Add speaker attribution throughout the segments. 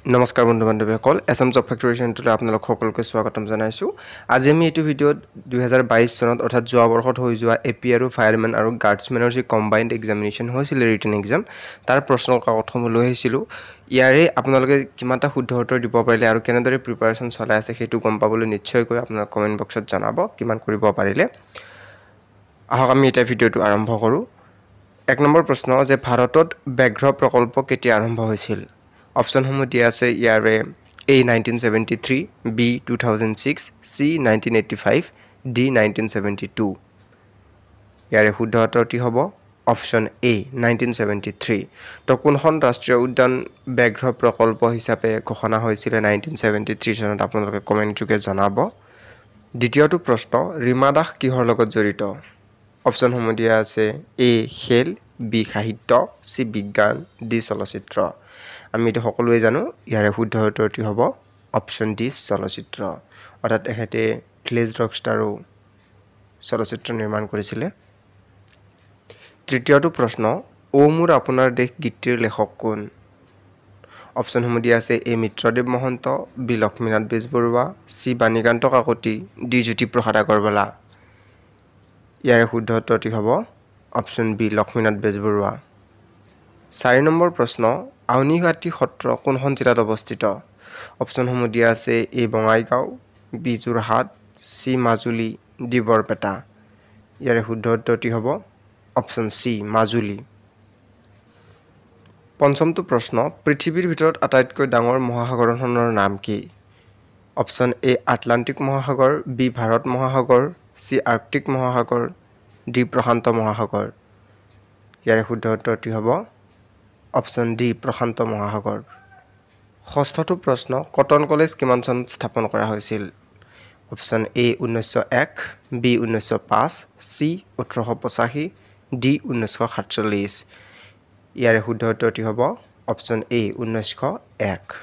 Speaker 1: নমস্কাৰ বন্ধু বান্ধৱীসকল Assam job factory চেণ্টাৰলৈ আপোনালোক সকলোকে স্বাগতম জনাইছোঁ আজি আমি এইটো ভিডিঅ'ত 2022 চনত অৰ্থাৎ যোৱা বৰ্ষত হৈ যোৱা এপি আৰু ফায়াৰমেন আৰু গাৰ্ডছমেনৰ যি কম্বাইন্ড এক্সামিনেশ্যন হৈছিল ৰিটেন এক্সাম তাৰ প্ৰশ্ন কাকতসমূহ লৈ আহিছিলোঁ ইয়াৰে আপোনালোকে কিমানটা শুদ্ধ উত্তৰ দিব পাৰিলে আৰু কেনেদৰে প্ৰিপাৰেচন চলাই আছে সেইটো গম পাবলৈ নিশ্চয়কৈ আপোনালোক কমেন্ট বক্সত জনাব কিমান কৰিব পাৰিলে আহক আমি এটা ভিডিঅ'টো আৰম্ভ কৰোঁ এক নম্বৰ প্ৰশ্ন যে ভাৰতত ব্যাঘ্ৰ প্ৰকল্প কেতিয়া আৰম্ভ হৈছিল অপশনসমূহ দিয়া আছে ইয়াৰে A 1973 B 2006 C 1985 D 1972 ইয়াৰে শুদ্ধ উত্তৰটি হ'ব অপশন A 1973 তো কোনখন ৰাষ্ট্ৰীয় উদ্যান ব্যাঘ্ৰ প্ৰকল্প হিচাপে ঘোষণা হৈছিল 1973 চনত আপোনালোকে কমেন্ট যোগে জনাব দ্বিতীয়টো প্ৰশ্ন ৰীমা দাস কিহৰ লগত জড়িত অপশনসমূহ দিয়া আছে A খেল B সাহিত্য C বিজ্ঞান D চলচ্চিত্ৰ আমি এটা সকলোৱে জানো ইয়াৰে শুদ্ধ উত্তৰটি হ'ব অপশন ডি চলচ্চিত্ৰ অৰ্থাৎ এহেতে ভিলেজ ৰকষ্টাৰো চলচ্চিত্ৰ নিৰ্মাণ কৰিছিল তৃতীয়টো প্ৰশ্ন ও মোৰ আপোনাৰ দেশ গীতটিৰ লেখক কোন অপশনসমূহ দিয়া আছে A Mitradev Mahanta B Lakshminath Bezbaruah C Banikanta Kakati D Jyotiprasad Agarwala ইয়াৰে শুদ্ধ উত্তৰটি হ'ব অপশন বি লক্ষ্মীনাথ বেজবৰুৱা 4 নম্বৰ প্ৰশ্ন আউনিহাটি সত্ৰ কোনখন জিলাত অৱস্থিত অপশনসমূহ দিয়া আছে A Bongaigaon B Jorhat C Majuli D Barpeta ইয়াৰে শুদ্ধ উত্তৰটি হ'ব অপশন চি মাজুলী পঞ্চমটো প্ৰশ্ন পৃথিৱীৰ ভিতৰত আটাইতকৈ ডাঙৰ মহাসাগৰখনৰ নাম কি অপশন এ আটলান্টিক মহাসাগৰ বি ভাৰত মহাসাগৰ চি আৰ্কটিক মহাসাগৰ ডি প্ৰশান্ত মহাসাগৰ ইয়াৰে শুদ্ধ উত্তৰটি হ'ব অপশন ডি প্ৰশান্ত মহাসাগৰ ষষ্ঠটো প্ৰশ্ন কটন কলেজ কিমান চনত স্থাপন কৰা হৈছিল option A 1901 B 1905 C 1885 D 1947 ইয়াৰে শুদ্ধ উত্তৰটি হ'ব অপশন এ 1901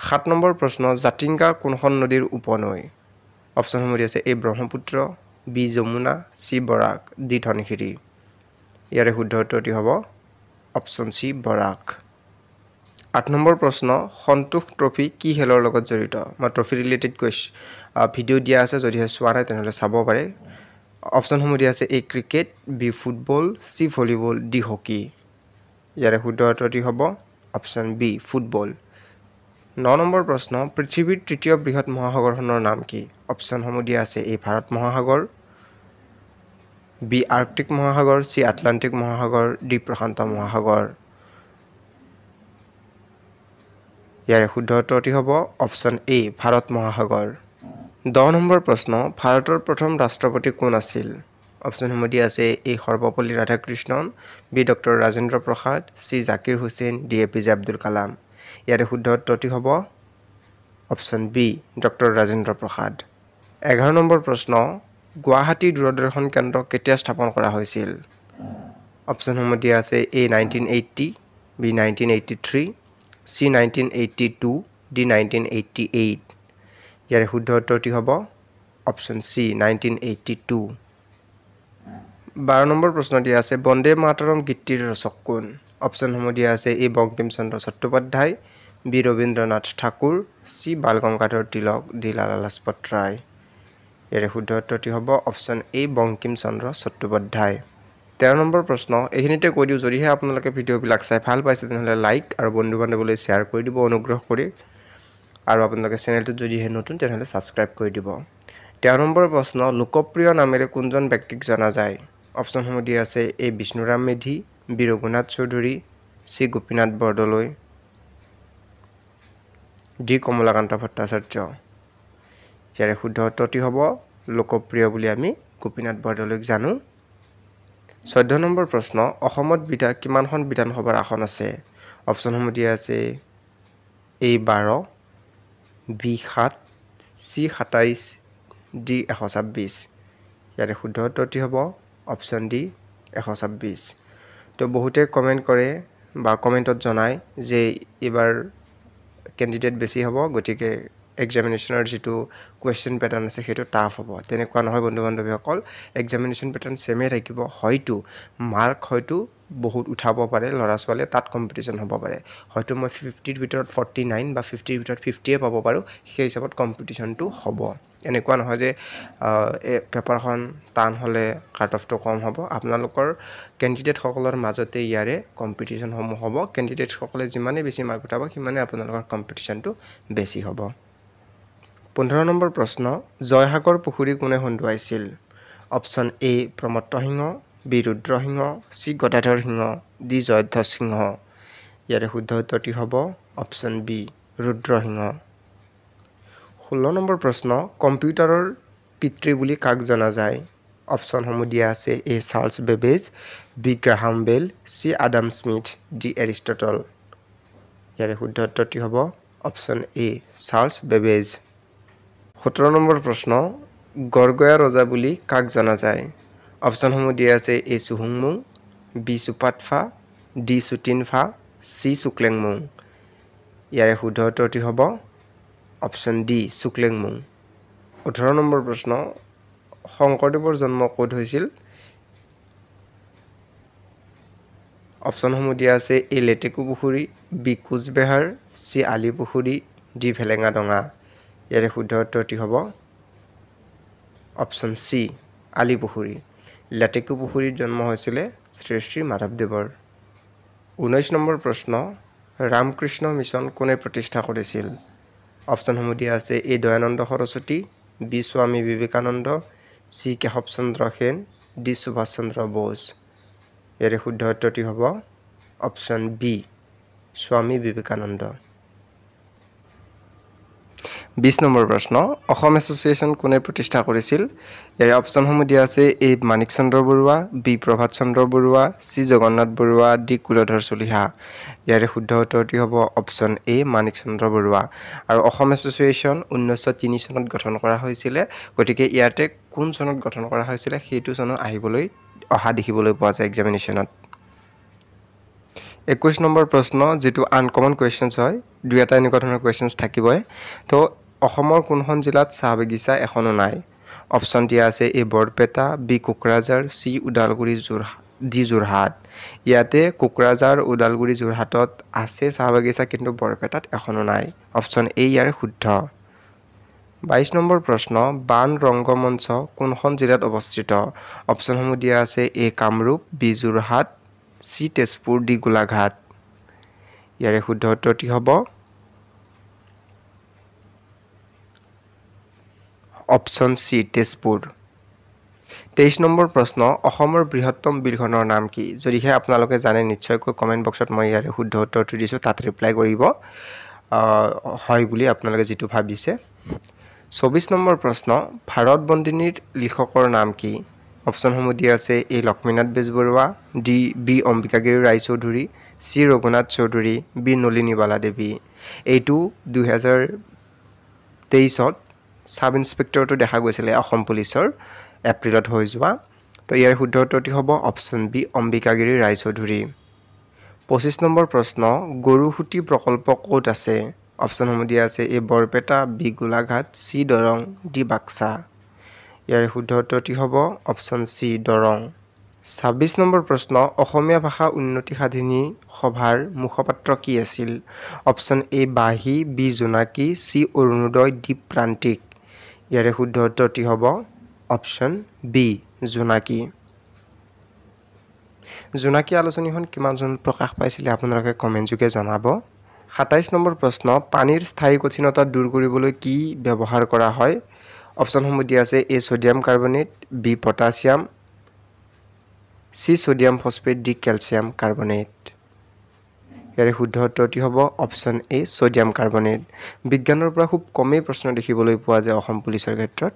Speaker 1: 7 নম্বৰ প্ৰশ্ন জাতিংগা কোনখন নদীৰ উপনৈ অপশনসমূহ আছে এ ব্ৰহ্মপুত্ৰ বি যমুনা চি বৰাক ডি ধনশিৰি ইয়াৰে শুদ্ধ উত্তৰটি হ'ব অপশন সি বৰাক 8 নম্বৰ প্ৰশ্ন সন্তোষ ট্ৰফি কি খেলৰ লগত জড়িত মই ট্ৰফি ৰিলেটেড ভিডিও দিয়া আছে যদি চোৱা নাই তেনেহলে চাব পাৰে অপশনসমূহ দিয়া আছে A cricket B football C volleyball D hockey ইয়াৰে শুদ্ধ উত্তৰটি হ'ব অপশন বি ফুটবল 9 নম্বৰ প্ৰশ্ন পৃথিৱীৰ তৃতীয় বৃহৎ মহাসাগৰখনৰ নাম কি অপশনসমূহ দিয়া আছে এ ভাৰত মহাসাগৰ বি আৰ্কটিক মহাসাগৰ চি আটলান্টিক মহাসাগৰ ডি প্ৰশান্ত মহাসাগৰ ইয়াৰে শুদ্ধ উত্তৰটি হ'ব অপশন এ ভাৰত মহাসাগৰ 10 নম্বৰ প্ৰশ্ন ভাৰতৰ প্ৰথম ৰাষ্ট্ৰপতি কোন আছিল অপশনসমূহ দিয়া আছে A Sarvepalli Radhakrishnan B doctor Rajendra Prasad C Zakir Hussain D APJ Abdul Kalam ইয়াৰে শুদ্ধ উত্তৰটি হ'ব option B doctor Rajendra Prasad 11 নম্বৰ প্ৰশ্ন গুৱাহাটী দূৰদৰ্শন কেন্দ্ৰ কেতিয়া স্থাপন কৰা হৈছিল অপশনসমূহ দিয়া আছে এ 1980 বি 1983 চি 1982 ডি 1988 ইয়াৰে শুদ্ধ উত্তৰটি হ'ব অপশন চি 1982 12 নম্বৰ প্ৰশ্ন দিয়া আছে বন্দে মাতৰম গীতটিৰ ৰচক কোন অপশনসমূহ দিয়া আছে এ Bankim Chandra Chattopadhyay B Rabindranath Thakur C Bal Gangadhar Tilak D Lala Lajpat Rai ইয়াৰে শুদ্ধ উত্তৰটি হ'ব option A Bankim Chandra Chattopadhyay 13 number প্ৰশ্ন এইখিনিতে কৈ দিও যদিহে আপোনালোকে ভিডিওবিলাক চাই ভাল পাইছে তেনেহলে লাইক আৰু বন্ধু বান্ধৱলৈ শ্বেয়াৰ কৰি দিব অনুগ্ৰহ কৰি আৰু আপোনালোকে চেনেলটো যদিহে নতুন তেনেহলে সাবস্ক্ৰাইব কৰি দিব 13 নম্বৰ প্ৰশ্ন লোকপ্ৰিয় নামেৰে কোনজন ব্যক্তিক জনা যায় অপশনসমূহ দিয়া আছে A Bishnuram Medhi B Raghunath Choudhury C Gopinath Bordoloi D Kamalakanta Bhattacharya ইয়াৰে শুদ্ধ উত্তৰটি হ'ব লোকপ্ৰিয় বুলি আমি গোপীনাথ বৰদলৈক জানো 14 নম্বৰ প্ৰশ্ন অসমত কিমানখন বিধানসভাৰ আসন আছে অপশনসমূহ দিয়া আছে এ 12 বি 7 চি 27 ডি 126 ইয়াৰে শুদ্ধ উত্তৰটি হ'ব অপশন ডি 126 তো বহুতে কমেন্ট কৰে বা কমেন্টত জনায় যে এবাৰ ক্যান্ডিডেট বেছি হ'ব গতিকে এক্সামিনেশ্যনৰ যেটো কোৱেশ্চন প্যাটাৰ্ন আছে হেতু টাফ হ'ব তেনেকুৱা নহয় বন্ধু বান্ধৱীসকল এক্সামিনেশ্যন প্যাটাৰ্ন সেমে থাকিব হয়তো মাৰ্ক হয়তো বহুত উঠাব পাৰে লৰা ছোৱালীয়ে তাত কম্পিটিশন হ'ব পাৰে হয়তো মই 50 ৰ ভিতৰত 49 বা 50 ৰ ভিতৰত 50 এ পাব পাৰো সেই হিচাপত কম্পিটিশনটো হ'ব এনেকুৱা নহয় যে এই পেপাৰখন টান হলে কাট অফটো কম হ'ব আপোনালোকৰ ক্যান্ডিডেট সকলৰ মাজতে ইয়াৰে কম্পিটিশন সমূহ হ'ব ক্যান্ডিডেট সকলে যিমানে বেছি মাৰ্ক উঠাব সিমানে আপোনালোকৰ কম্পিটিশনটো বেছি হ'ব 15 নম্বৰ প্ৰশ্ন জয়সাগৰ পুখুৰী কোনে খন্দুৱাইছিল অপচন এ প্ৰমত্ত সিংহ বি ৰুদ্ৰ সিংহ সি গদাধৰ সিংহ ডি জয়ধ্বজ সিংহ ইয়াৰে শুদ্ধ উত্তৰটি হ'ব অপচন বি ৰুদ্ৰ সিংহ 16 নম্বৰ প্ৰশ্ন কম্পিউটাৰৰ পিতৃ বুলি কাক জনা যায় অপচন সমূহ দিয়া আছে এ চাৰ্লছ বেবেজ বি গ্ৰাহাম বেল সি আডাম স্মিথ ডি এৰিষ্টটল ইয়াৰে শুদ্ধ উত্তৰটি হ'ব অপচন এ চাৰ্লছ বেবেজ 17 নম্বৰ প্ৰশ্ন গড়গয়া ৰজা বুলি কাক জনা যায় অপচন সমূহ দিয়া আছে এ সুহুংমুং বি সুপাতফা ডি সুটিনফা সি সুক্লেংমুং ইয়াৰে শুদ্ধ উত্তৰটি হ'ব অপচন ডি সুক্লেংমুং 18 নম্বৰ প্ৰশ্ন শংকৰদেৱৰ জন্ম ক'ত হৈছিল অপচন সমূহ দিয়া আছে এ লেটেকু পুখুৰী বি কুচবেহাৰ সি আলি পুখুৰী ডি ভেলেঙা ডঙা ইয়াৰে শুদ্ধ উত্তৰটি হ'ব অপচন সি আলি পুখুৰী লেটেকু পুখুৰীত জন্ম হৈছিল শ্ৰী শ্ৰী মাধৱদেৱৰ 19 নম্বৰ প্ৰশ্ন ৰামকৃষ্ণ মিছন কোনে প্ৰতিষ্ঠা কৰিছিল অপচন সমূহ দিয়া আছে এ দয়ানন্দ সৰস্বতী বি স্বামী বিবেকানন্দ সি কেশৱ চন্দ্ৰ সেন ডি সুভাষ চন্দ্ৰ বোস ইয়াৰে শুদ্ধ উত্তৰটি হ'ব option B Swami Vivekananda 20 number প্ৰশ্ন অসম এছ'চিয়েশ্যন কোনে প্ৰতিষ্ঠা কৰিছিল ইয়াৰে অপচন সমূহ দিয়া আছে এ মানিক চন্দ্ৰ বৰুৱা বি প্ৰভাত চন্দ্ৰ বৰুৱা সি জগন্নাথ বৰুৱা ডি কুলধৰ চলিহা ইয়াৰে শুদ্ধ উত্তৰটি হ'ব অপচন এ মানিক চন্দ্ৰ বৰুৱা আৰু অসম এছ'চিয়েশ্যন 1903 চনত গঠন কৰা হৈছিল গতিকে ইয়াতে কোন চনত গঠন কৰা হৈছিল সেইটো চন আহিবলৈ অহা দেখিবলৈ পোৱা যায় এক্সামিনেশ্যনত 21 নম্বৰ প্ৰশ্ন যেটো আনকমন কোৱেশ্চনছ হয় দুই এটা এনেকুৱা ধৰণৰ কোৱেশ্চনছ থাকিবই তো অসমৰ কোনখন জিলাত চাহ বাগিচা এখনো নাই অপচন দিয়া আছে A Barpeta B Kokrajhar C Udalguri D Jorhat ইয়াতে কোকৰাঝাৰ উদালগুৰি যোৰহাটত আছে চাহ বাগিচা কিন্তু বৰপেটাত এখনো নাই অপচন এ ইয়াৰ শুদ্ধ 22 নম্বৰ প্ৰশ্ন বান ৰংগমঞ্চ কোনখন জিলাত অৱস্থিত অপচন সমূহ দিয়া আছে এ কামৰূপ বি যোৰহাট সি তেজপুৰ ডি গোলাঘাট ইয়াৰে শুদ্ধ উত্তৰটি হ'ব অপচন সি তেজপুৰ 23 নম্বৰ প্ৰশ্ন অসমৰ বৃহত্তম বিলখনৰ নাম কি যদিহে আপোনালোকে জানে নিশ্চয়কৈ কমেন্ট বক্সত মই ইয়াৰে শুদ্ধ উত্তৰটো দিছো তাত ৰিপ্লাই কৰিব হয় বুলি আপোনালোকে যেটো ভাবিছে 24 নম্বৰ প্ৰশ্ন ভাৰত বন্দিনীৰ লিখকৰ নাম কি অপচন সমূহ দিয়া আছে এ লক্ষ্মীনাথ বেজবৰুৱা ডি বি অম্বিকাগিৰি ৰায়চৌধুৰী সি ৰঘুনাথ চৌধুৰী বি নলিনীবালা দেৱী এইটো 2023ত সাব ইন্সপেক্টৰটো দেখা গৈছিল অসম পুলিচৰ এপ্ৰিলত হৈ যোৱা তো ইয়াৰ শুদ্ধ উত্তৰটি হ'ব option B Ambikagiri Raichoudhury 25 number প্ৰশ্ন গৰুহুটি প্ৰকল্প ক'ত আছে অপচন সমূহ দিয়া আছে A Barpeta B Golaghat C Darrang D Baksa ইয়াৰ শুদ্ধ উত্তৰটি হ'ব অপচন সি দৰং 26 নম্বৰ প্ৰশ্ন অসমীয়া ভাষা উন্নতি সাধিনী সভাৰ মুখপাত্ৰ কি আছিল অপচন এ বাহি বি জোনাকি সি অৰুণোদয় ডি প্ৰান্তিক ইয়াৰে শুদ্ধ উত্তৰটি হ'ব অপচন বি জোনাকি জোনাকি আলোচনীখন কিমান জন প্ৰকাশ পাইছিল আপোনালোকে কমেন্ট যোগে জনাব 27 নম্বৰ প্ৰশ্ন পানীৰ স্থায়ী কঠিনতা দূৰ কৰিবলৈ কি ব্যৱহাৰ কৰা হয় অপচন সমূহ দিয়া আছে A sodium carbonate B potassium C sodium phosphate D calcium carbonate ইয়াৰে শুদ্ধ উত্তৰটি হ'ব অপচন এ সোডিয়াম কাৰ্বনেট বিজ্ঞানৰ পৰা খুব কমেই প্ৰশ্ন দেখিবলৈ পোৱা যায় অসম পুলিচৰ ক্ষেত্ৰত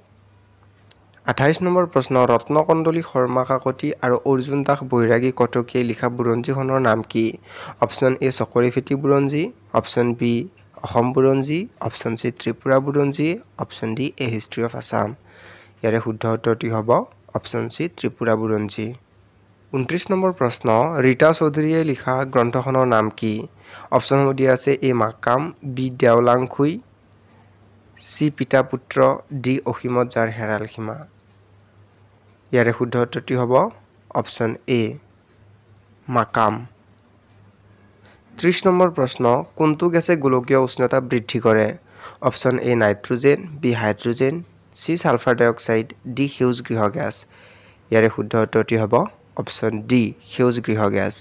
Speaker 1: 28 নম্বৰ প্ৰশ্ন ৰত্নকণ্ডলী শৰ্মা কাকতি আৰু অৰ্জুন দাস বৈৰাগী কটকীয়ে লিখা বুৰঞ্জীখনৰ নাম কি অপচন এ চকৰিফেটি বুৰঞ্জী অপচন বি অসম বুৰঞ্জী অপচন সি ত্ৰিপুৰা বুৰঞ্জী option D A history of Assam ইয়াৰে শুদ্ধ উত্তৰটি হ'ব অপচন সি ত্ৰিপুৰা বুৰঞ্জী 29 নম্বৰ প্ৰশ্ন ৰীতা চৌধুৰীয়ে লিখা গ্ৰন্থখনৰ নাম কি অপচন সমূহ দিয়া আছে এ মাকাম বি দেওলাংখুই চি পিতা পুত্ৰ ডি অসীমত যাৰ হেৰাল সীমা ইয়াৰে শুদ্ধ উত্তৰটি হ'ব অপশ্যন এ মাকাম 30 নম্বৰ প্ৰশ্ন কোনটো গেছে গোলকীয় উষ্ণতা বৃদ্ধি কৰে option A nitrogen B hydrogen C sulphur dioxide D সেউজ গৃহ গেছ ইয়াৰে শুদ্ধ উত্তৰটি হ'ব অপশ্যন ডি সেউজ গৃহ গেছ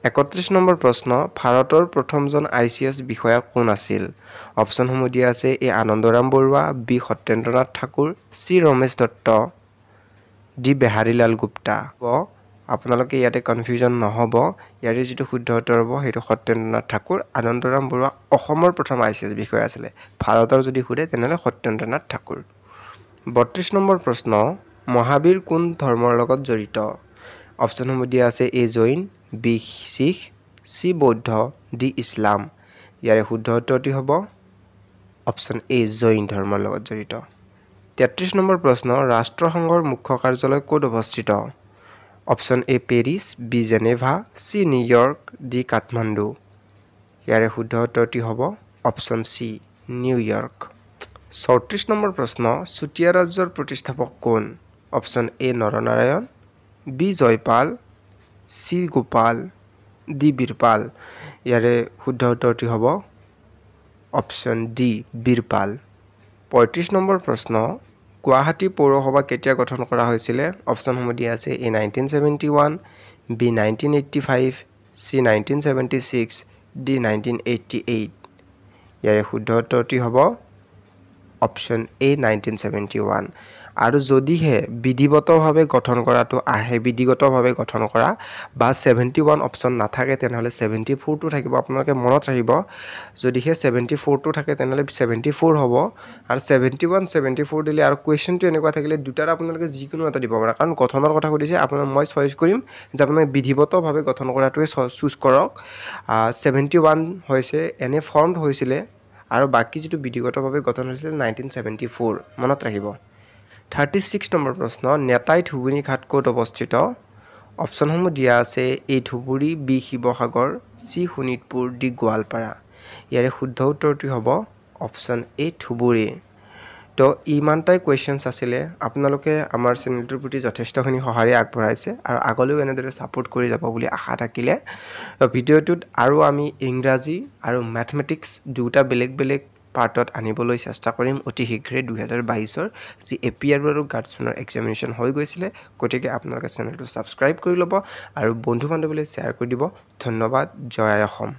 Speaker 1: 31 নম্বৰ প্ৰশ্ন ভাৰতৰ প্ৰথমজন আইচিএছ বিষয়া কোন আছিল অপশ্যনসমূহ দিয়া আছে A Anandaram Barua B Satyendranath Tagore C Ramesh Dutt D Beharilal Gupta আপোনালোকে ইয়াতে কনফিউজন নহব ইয়াৰে যেটো শুদ্ধ উত্তৰ হ'ব হেতু সত্যেন্দ্ৰনাথ ঠাকুৰ আনন্দৰাম বৰুৱা অসমৰ প্ৰথম আইচিএছ বিষয়া আছিল ভাৰতৰ যদি খুদে তেনেহলে সত্যেন্দ্ৰনাথ ঠাকুৰ 32 নম্বৰ প্ৰশ্ন মহাবীৰ কোন ধৰ্মৰ লগত জড়িত অপশ্যনসমূহ দিয়া আছে এ জৈন বি শিখ চি বৌদ্ধ ডি ইছলাম ইয়াৰে শুদ্ধ উত্তৰটি হ'ব অপশ্যন এ জৈন ধৰ্মৰ লগত জড়িত 33 নম্বৰ প্ৰশ্ন ৰাষ্ট্ৰসংঘৰ মুখ্য কাৰ্যালয় ক'ত অৱস্থিত option A Paris B Geneva C New York D Kathmandu ইয়াৰে শুদ্ধ উত্তৰটি হ'ব অপশ্যন চি নিউয়ৰ্ক 34 নম্বৰ প্ৰশ্ন চুতীয়া ৰাজ্যৰ প্ৰতিষ্ঠাপক কোন option A Naranarayan B Jaypal C Gopal D Birpal ইয়াৰে শুদ্ধ উত্তৰটি হ'ব অপশ্যন ডি বীৰপাল 35 নম্বৰ প্ৰশ্ন গুৱাহাটী পৌৰসভা কেতিয়া গঠন কৰা হৈছিল অপশ্যনসমূহ দিয়া আছে এ 1971 বি 1985 চি 1976 ডি 1988 ইয়াৰে শুদ্ধ উত্তৰটি হ'ব অপশ্যন এ 1971 আৰু যদিহে বিধিগতভাৱে গঠন কৰাটো আহে বিধিগতভাৱে গঠন কৰা বা 71 অপশ্যন নাথাকে তেনেহলে 74 টো থাকিব আপোনালোকে মনত ৰাখিব যদিহে 74 টো থাকে তেনেহলে 74 হ'ব আৰু 71 74 দিলে আৰু কোৱেশ্চনটো এনেকুৱা থাকিলে দুটাৰ আপোনালোকে যিকোনো এটা দিব পাৰে কাৰণ গঠনৰ কথা কৈছে আপোনাক মই চইচ কৰিম যে আপোনাক বিধিগতভাৱে গঠন কৰাটোৱে চুজ কৰক 71 হৈছে এনে ফৰ্মড হৈছিল আৰু বাকি যেটো বিধিগতভাৱে গঠন হৈছিল 1974 মনত ৰাখিব 36 নম্বৰ প্ৰশ্ন নেতাই ধুবুনী ঘাট ক'ত অৱস্থিত অপশ্যনসমূহ দিয়া আছে A Dhubri B Sivasagar C Sonitpur D Goalpara ইয়াৰে শুদ্ধ উত্তৰটি হ'ব অপশ্যন এ ধুবুৰী তো ইমানটাই কোৱেশ্চনছ আছিলে আপোনালোকে আমাৰ চেনেলটোৰ প্ৰতি যথেষ্টখিনি সহায় আগবঢ়াইছে আৰু আগলৈও এনেদৰে সাপোৰ্ট কৰি যাব বুলি আশা থাকিলে ভিডিঅ'টোত আৰু আমি ইংৰাজী আৰু ম্যাথমেটিক্স দুটা বেলেগ পাৰ্টত আনিবলৈ চেষ্টা কৰিম অতি শীঘ্ৰে 2022 ৰ যি এপিআৰ আৰু গাৰ্ডছমেনৰ এক্সামিনেশ্যন হৈ গৈছিল গতিকে আপোনালোকে চেনেলটো সাবস্ক্ৰাইব কৰি ল'ব আৰু বন্ধু বান্ধৱীলৈ শ্বেয়াৰ কৰি দিব ধন্যবাদ জয় অসম